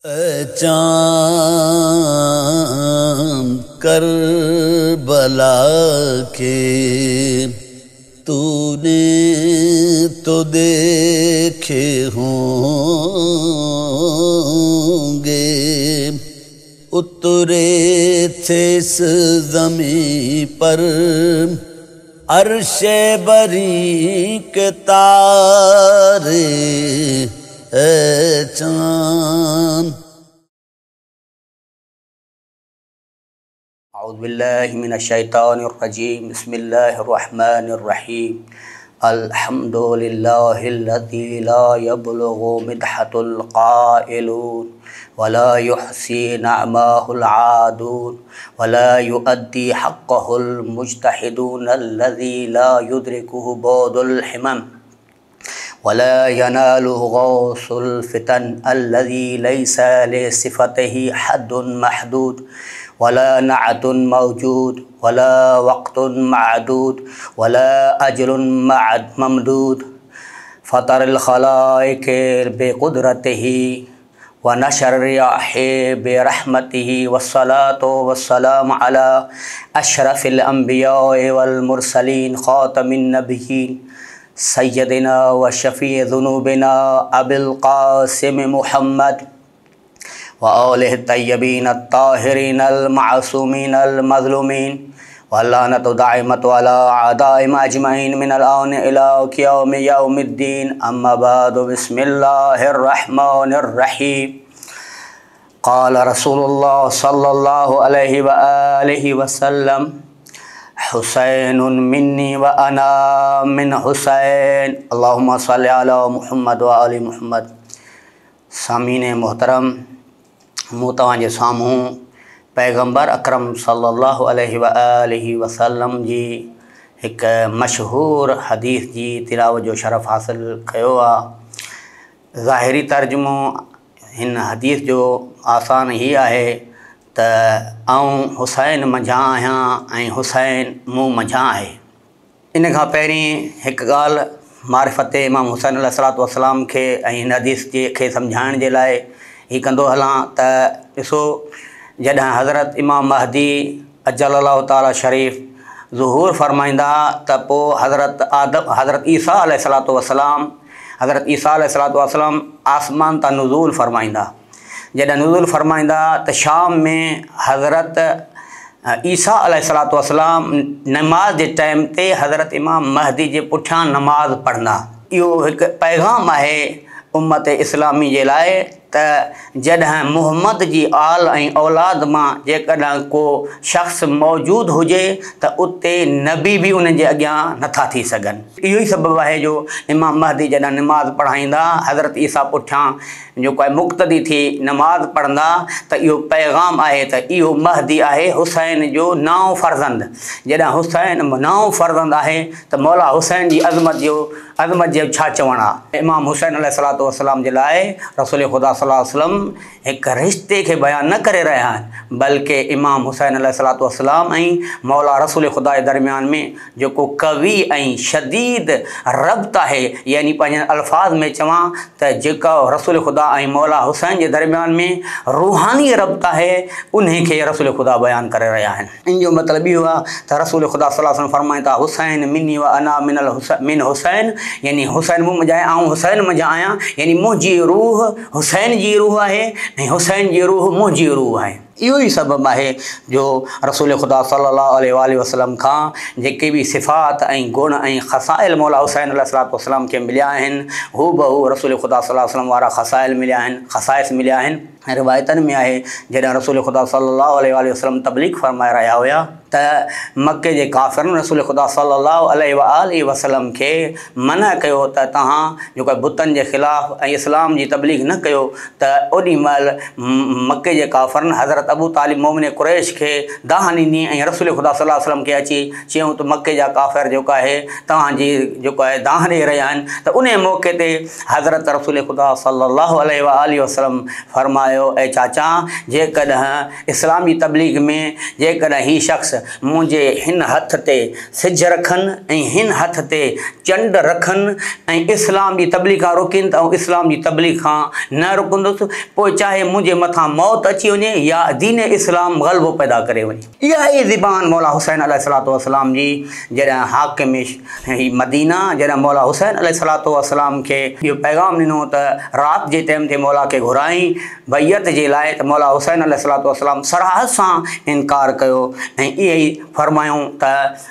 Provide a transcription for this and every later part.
चाँद करबला के तूने तो देखे होंगे, उतरे थे इस ज़मीं पर अर्शे बरी के तारे चाँद। औज़ु बिल्लाहि मिनश्शैतानिर्रजीम, बिस्मिल्लाहिर्रहमानिर्रहीम। अल्हम्दुलिल्लाहिल्लज़ी ला यब्लुगु मिदहतुल क़ाइलून वला युहसी नअमाहुल आदून वला युअद्दी हक़्क़हुल मुज्तहिदून अल्लज़ी ला युद्रिकुहु बौदुल हिमम वला यनालुहु गौसुल फितन अल्लज़ी लैसा लिसिफ़तिही हद्दुन महदूद वला नअतुन मौजूद वला वक़्तुन मअदूद वला अजलुन ममदूद फ़तरल ख़लाइक़ बिक़ुदरतिही व नशर रियाहि बिरहमतिही वस्सलातु वस्सलामु अला अशरफिल अंबिया'i वल मुरसलीन ख़ातमिन नबिय्यीन सय्यदिना व शफ़ी'i ज़ुनूबिना अबिल क़ासिम मुहम्मद व आलिहि तय्यबीन अत्ताहिरीन अल-मासूमीन अल-मज़लूमीन वल्लानतु दाइमतु अला अदाइम अजमईन मिनल आन इला क़ियामि यौमिद्दीन। अम्मा बअदु, बिस्मिल्लाहिर्रहमानिर्रहीम। क़ाल रसूलुल्लाह सल्लल्लाहु अलैहि व आलिहि वसल्लम, हुसैनुन मिन्नी व अना मिन हुसैन, अल्लाहुम्मा सल्लि अला मुहम्मद व आलि मुहम्मद। सामीन मोहतरम, मूं तव्हांजे साम्हूं पैगम्बर अकरम सल्लल्लाहु अलैहि व आलिहि वसल्लम जी हिक मशहूर हदीस जी तिलावत जो शरफ़ हासिल कयो आहे। ज़ाहिरी तर्जुमो हिन हदीस जो आसान ही आहे त आऊं हुसैन मंझां आहियां ऐं हुसैन मूं मंझां आहे। इन खां पहिरीं हिकु ॻाल्हि मारिफ़त इमाम हुसैन अलैहिस्सलातु वस्सलाम खे ऐं हिन हदीस खे सम्झाइण जे लाइ ही कंदो हलां त ॾिसो, जॾहिं हज़रत इमाम महदी अजल्लल्लाहु ताला शरीफ़ ज़ुहूर फ़रमाईंदा त पोइ हज़रत ईसा अलैहिस्सलातु वस्सलाम आसमान तां नुज़ूल फ़रमाईंदा। जॾहिं नुज़ूल फ़रमाईंदा त शाम में हज़रत ईसा अलैहिस्सलातु वस्सलाम नमाज़ जे टाइम ते हज़रत इमाम महदी जे पुठियां नमाज़ पढ़ंदा। इहो हिकु पैगाम आहे उम्मत इस्लामी जे लाइ त जॾहिं मुहम्मद जी आल ऐं औलाद मां जेकॾहिं को शख़्स मौजूदु हुजे त उते नबी बि उन जे अॻियां नथा थी सघनि। इहो ई सबबु आहे जो इमाम महदी जॾहिं नमाज़ पढ़ाईंदा, हज़रत ईसा पुठियां जेको आहे मुक़्तदी थी नमाज़ पढ़ंदा, त इहो पैगाम आहे त इहो महदी आहे हुसैन जो नाओं फ़र्ज़ंद। जॾहिं हुसैन नाओं फ़र्ज़ंद आहे त मौला हुसैन जी अज़मत जो छा चवणु आहे। इमाम हुसैन अलैहिस्सलातु वस्सलाम जे लाइ रसूल ख़ुदा सल्लल्लाहु अलैहि वसल्लम हिकु रिश्ते खे बयानु न करे रहिया आहिनि, बल्कि इमाम हुसैन अलैहिस्सलातु वस्सलाम ऐं मौला रसूल ख़ुदा जे दरमियान में जेको कवी ऐं शदीद रब्त आहे, यानी पंहिंजे अल्फाज़ में चवां त जेका रसूल ख़ुदा ऐं मौला हुसैन जे दरमियान में रूहानी रब्त आहे, उन खे रसूल ख़ुदा बयानु करे रहिया आहिनि। इन जो मतिलबु इहो आहे त रसूल ख़ुदा सल्लल्लाहु अलैहि वसल्लम फ़रमाइनि था, हुसैन मिन्नी व अना मिन हुसैन, यानी हुसैन मूं मंझां आऊं हुसैन मंझां आहियां, यानी मुंहिंजी रूह हुसैन जी रूह आहे ऐं हुसैन जी रूह मुंहिंजी रूह आहे। इहो ई सबबु आहे जो रसूल ख़ुदा सल्लल्लाहु अलैहि वसल्लम खां जेके बि सिफ़ात ऐं गुण ऐं ख़साइल मौला हुसैन अलैहिस्सलातु वस्सलाम खे मिलिया आहिनि, हू बहु रसूल ख़ुदा सल्लल्लाहु अलैहि वसल्लम वारा ख़साइल मिलिया आहिनि, ख़साइस मिलिया आहिनि। रिवायतनि में आहे जॾहिं रसूल ख़ुदा सल्लल्लाहु अलैहि वसल्लम तबलीग फ़रमाए रहिया हुया त मके जे काफ़िरनि रसूल ख़ुदा सल्लल्लाहु अलैहि वसल्लम खे मना कयो त तव्हां जेको बुतनि जे ख़िलाफ़ु ऐं इस्लाम जी तबलीग न कयो। त ओॾी महिल मके जे काफ़िरनि हज़रत हज़रत अबू तालिब मोमिन कुरैश खे दाह ॾिनी ऐं रसूल ख़ुदा सल्लल्लाहु अलैहि वसल्लम खे अची चयूं त मके जा काफ़िर जेको आहे तव्हांजी जेको आहे दाह ॾेई रहिया आहिनि। त उन मौक़े ते हज़रत रसूल ख़ुदा सल्लल्लाहु अलैहि वसल्लम फरमायो ऐं चाचा जेकॾहिं इस्लामी तबलीग में जेकॾहिं हीउ शख़्स मुंहिंजे हिन हथ ते सिज रखनि ऐं हिन हथ ते चंड रखनि ऐं इस्लाम जी तबलीग खां रोकीनि त इस्लाम जी तबलीग खां न रुकंदुसि, पोइ चाहे मुंहिंजे मथां मौत अची वञे या दीन इस्लाम ग़लबो पैदा करे वञे। इहा ई ज़बान मौला हुसैन अलैहिस्सलातु वस्सलाम जी जॾहिं हाकिम मदीना जॾहिं मौला हुसैन अलैहिस्सलातु वस्सलाम खे इहो पैगाम ॾिनो त राति जे टाइम ते मौला खे घुराई बैयत जे लाइ, त मौला हुसैन अलैहिस्सलातु वस्सलाम सराहत सां इनकार कयो ऐं इहे ई फरमायूं त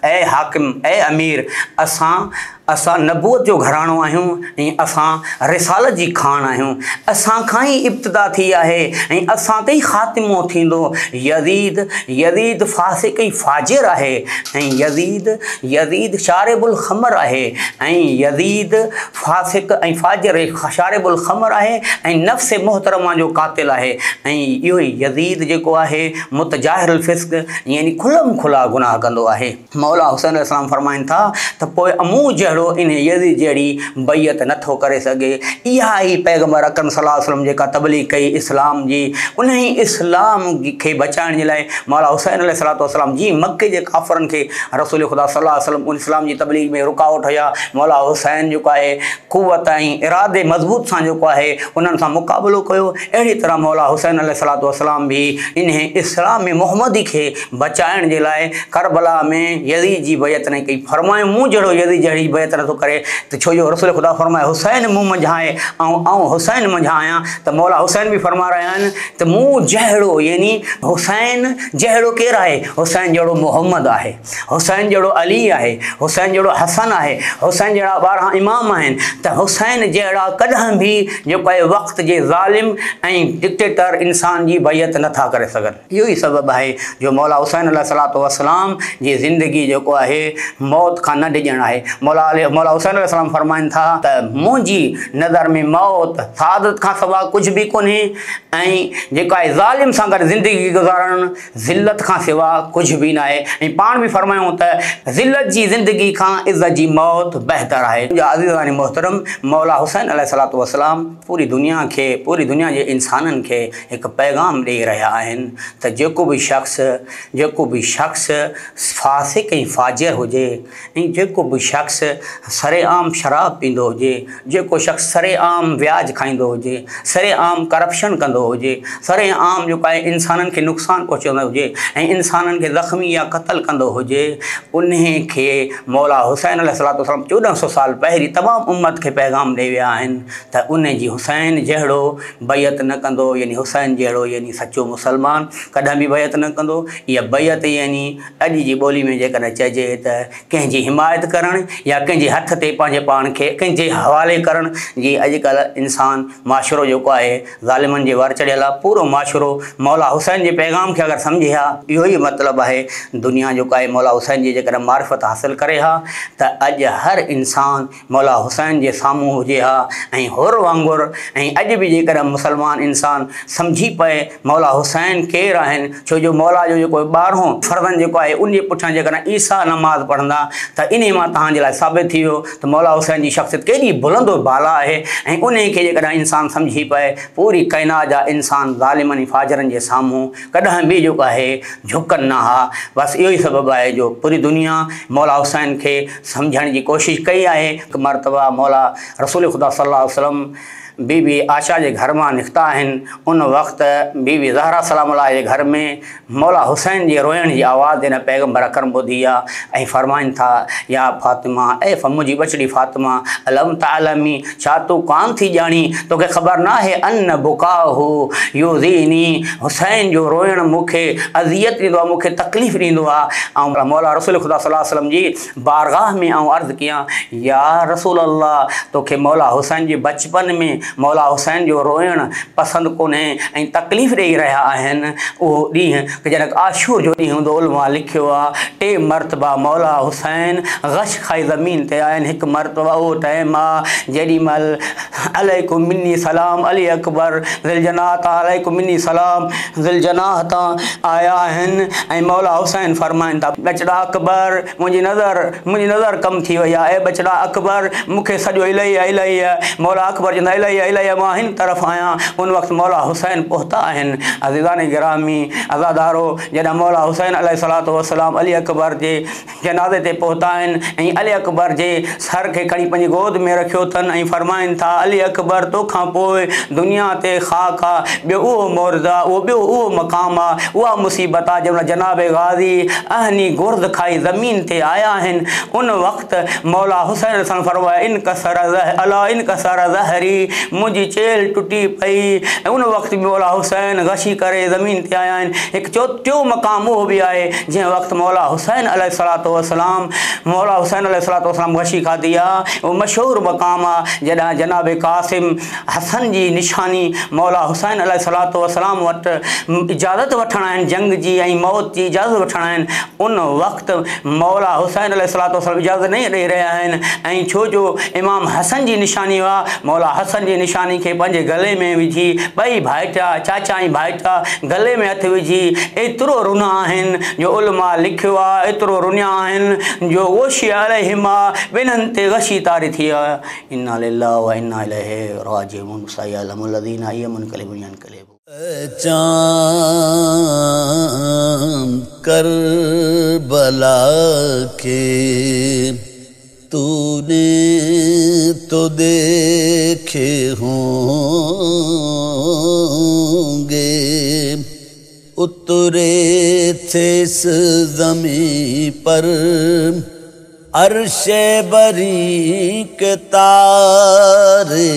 ऐ हाकिम ऐ अमीर असां नबूअत जो घराणो आहियूं ऐं असां रिसालत जी खान आहियूं, असां खां ई इब्तिदा थी आहे ऐं असां ते ई ख़ात्मो थींदो। यज़ीद फासिक ऐं फाजिर आहे ऐं यज़ीद शारिबुल ख़मर आहे ऐं यज़ीद फासिक ऐं फाजिर शारिबुल ख़मर आहे ऐं नफ़्स मुहतरमा जो क़ातिल आहे ऐं इहो ई यज़ीद जेको आहे मुतजाहिरुल फ़िस्क़ यानी खुलम खुला गुनाह कंदो आहे। मौला हुसैन अलैहिस्सलाम फरमाइनि था त पोइ अमूं जहिड़ो इन यज़ीद जहिड़ी बैयत नथो करे सघे। इहा ई पैगंबर अकरम सल्लल्लाहु अलैहि वसल्लम जेका तबलीग कई इस्लाम जी, उन ई इस्लाम खे बचाइण जे लाइ मौला हुसैन अलैहिस्सलातु वस्सलाम जी मके जे काफ़रनि खे रसूल ख़ुदा सल्लल्लाहु अलैहि वसल्लम उन इस्लाम जी तबलीग में रुकावट हुया। मौला हुसैन जेको आहे क़ुव्वत ऐं इरादे मज़बूत सां जेको आहे उन्हनि सां मुक़ाबिलो कयो। अहिड़ी तरह मौला हुसैन अलैहिस्सलातु वस्सलाम बि इन इस्लाम में मुहम्मदी खे बचाइण जे लाइ करबला में यज़ीद जी बैयत न कई। फरमायो मूं जहिड़ो यज़ीद जहिड़ी बैयत नथो करे, त छो जो रसूल ख़ुदा फरमाए हुसैन मूं मंझि आहे ऐं हुसैन मंझि आहियां। त मौला हुसैन बि फरमा रहिया आहिनि त मूं जहिड़ो यानी हुसैन जहिड़ो केरु आहे, हुसैन जहिड़ो मुहम्मद आहे, हुसैन जहिड़ो अली आहे, हुसैन जहिड़ो हसन आहे, हुसैन जहिड़ा 12 इमाम आहिनि। त हुसैन जहिड़ा कॾहिं बि जेको आहे वक़्त जे ज़ालिम ऐं डिक्टेटर इंसान जी बैयत नथा करे सघनि। इहो ई सबबु आहे जो मौला हुसैन अलैहिस्सलातु वस्सलाम जी ज़िंदगी जेको आहे मौत खां न डिॼणु आहे। मौला हुसैन अलैहिस्सलाम फरमाइनि था त मुंहिंजी नज़र में मौत सादत खां सवाइ कुझु बि कोन्हे ऐं जेका आहे ज़ालिम सां गॾु ज़िंदगी गुज़ारणु ज़िल्लत खां सवाइ कुझु बि न आहे। ऐं पाण बि फरमायूं त ज़िल्लत जी ज़िंदगी खां इज़्ज़त जी मौत बहितर आहे। अज़ीज़ान मोहतरम, मौला हुसैन अलैहिस्सलातु वस्सलाम पूरी दुनिया जे इंसाननि खे हिकु पैगाम ॾेई रहिया आहिनि त जेको बि शख़्स फासिक ऐं फाजिर हुजे ऐं जेको बि शख़्स सरेआम शराब पींदो हुजे, जेको शख़्स सरेआम व्याज खाईंदो हुजे, सरेआम करप्शन कंदो हुजे, सरेआम जेको आहे इंसाननि खे नुक़सानु पहुचाईंदो हुजे ऐं इंसाननि खे ज़ख़्मी या क़तल कंदो हुजे, उन खे मौला हुसैन अलैहिस्सलातु वस्सलाम 1400 साल पहिरीं तमामु उम्मत खे पैगाम ॾेई विया आहिनि त उन जी हुसैन जहिड़ो बैयत न कंदो, यानी हुसैन जहिड़ो यानी सचो मुसलमान कॾहिं बि बैयत न कंदो। इहा बैयत यानी अॼु जी ॿोली में जेकॾहिं चइजे त कंहिंजी हिमायत करणु या कंहिंजे हथ ते पंहिंजे पाण खे कंहिंजे हवाले करणु। जी अॼुकल्ह इंसान माशरो जेको आहे ज़ालिमनि जे वर चढ़ियल आहे, पूरो माशरो मौला हुसैन जे पैगाम खे अगरि सम्झे हा, इहो ई मतिलबु आहे दुनिया जेको आहे मौला हुसैन जी जेकॾहिं मारिफत हासिलु करे हा त अॼु हर इंसान मौला हुसैन जे साम्हूं हुजे हा ऐं हुर वांगुरु। ऐं अॼु बि जेकॾहिं मुसलमान इंसान सम्झी पए मौला हुसैन केरु आहिनि, छो जो मौला जो जेको 12हों फ़र्ज़न जेको आहे उन जे पुठियां जेकॾहिं ईसा नमाज़ पढ़ंदा त इन मां तव्हांजे लाइ साबित थी वियो त मौला हुसैन जी शख़्सियत केॾी बुलंदो बाला आहे। ऐं उन खे जेकॾहिं इंसान सम्झी पए, पूरी काइनात जा इंसान ज़ालिमनि ऐं फाजिरनि जे साम्हूं कॾहिं बि जेको आहे झुकनि न हा। बसि इहो ई सबबु आहे जो पूरी दुनिया मौला हुसैन खे सम्झण जी कोशिशि कई आहे। हिकु मरतबा मौला रसूल ख़ुदा सल्लल्लाहु अलैहि वसल्लम बीबी आशा जे घर मां निकिता आहिनि। उन वक़्तु बीबी ज़हरा सलाम अलाह जे घर में मौला हुसैन जे रोइण जी आवाज़ हिन पैगंबर अकरम ॿुधी आहे ऐं फरमाइनि था या फ़ातिमा, ऐं मुंहिंजी बचड़ी फ़ातिमा, अलम तालमी, छा तूं कान थी ॼाणी, तोखे ख़बर न आहे अन बुकाहु युज़ीनी, हुसैन जो रोइण मूंखे अज़ियत ॾींदो आहे, मूंखे तकलीफ़ ॾींदो आहे। ऐं मौला रसूल ख़ुदा सल्लल्लाहु अलैहि वसल्लम जी बारगाह में अर्ज़ु कयां, या रसूल अल्लाह, तोखे मौला हुसैन जे बचपन में मौला हुसैन जो रोइण पसंदि कोन्हे ऐं तकलीफ़ ॾेई रहिया आहिनि। उहो ॾींहुं जॾहिं आशूर जो ॾींहुं हूंदो, उलमा लिखियो आहे 3 मरतबा मौला हुसैन गश खाई ज़मीन ते आया आहिनि। हिकु मरतबा उहो टाइम आहे जेॾी महिल अलैकुम मिन्नी सलाम अली अकबर ज़िलजनाह तां अलैकुम मिन्नी सलाम ज़िलजनाह तां आया आहिनि ऐं मौला हुसैन फरमाइनि था बचड़ा अकबर मुंहिंजी नज़र कम थी वई आहे। बचड़ा अकबर मूंखे सॼो इलाही मौला अकबर चवंदा इलाही मां हिन तरफ़ आहियां। उन वक़्तु मौला हुसैन पहुता आहिनि। अज़ीज़ान गिरामी अज़ादारो, जॾहिं मौला हुसैन अलैहिस्सलातु वस्सलाम अली अकबर जे जनाज़े ते पहुता आहिनि ऐं अली अकबर जे सर खे खणी पंहिंजी गोद में रखियो अथनि ऐं फरमाइनि था अली अकबर तोखां पोइ दुनिया ते ख़ाक आहे, ॿियो उहो मौरद आहे, ॿियो उहो मक़ाम आहे, उहा मुसीबत आहे जंहिंमहिल जनाब गाज़ी अहनी गुर्द खाई ज़मीन ते आया आहिनि। उन वक़्तु मौला हुसैन फरमाया इन कसर ज़हरी, मुंहिंजी चेल टुटी पई। ऐं उन वक़्तु मौला हुसैन गशी करे ज़मीन ते आया आहिनि। हिकु टियों मक़ाम उहो बि आहे जंहिं वक़्तु मौला हुसैन अलैहिस्सलातु वस्सलाम गशी खाधी आहे। उहो मशहूरु मक़ाम आहे जॾहिं जनाब क़ासिम हसन जी निशानी मौला हुसैन अलैहिस्सलातु वस्सलाम वटि इजाज़त वठणु आहिनि, जंग जी ऐं मौत जी इजाज़त वठणु आहिनि। उन वक़्तु मौला हुसैन अलैहिस्सलातु वस्सलाम इजाज़त न ॾेई रहिया आहिनि ऐं छो जो इमाम हसन जी निशानी आहे, मौला हसन जी निशानी खे पंहिंजे गले में विझी ॿई भाइटा चाचा ऐं भाइटा गले में हथु विझी एतिरो रुना आहिनि जो उलमा लिखियो आहे, एतिरो रुनिया आहिनि जो ओशिया अलैहिमा ॿिन्हिनि ते गशी तारी थी आहे। इन्ना लिल्लाहि व इन्ना इलैहि राजिऊन सयअलमुल लज़ीना यमुनक़लिबून यनक़लिबून। चाँद करबला के तूने तो देखे होंगे, उतरे थे इस ज़मीं पर अर्शे बरी के तारे।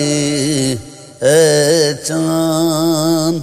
चाँद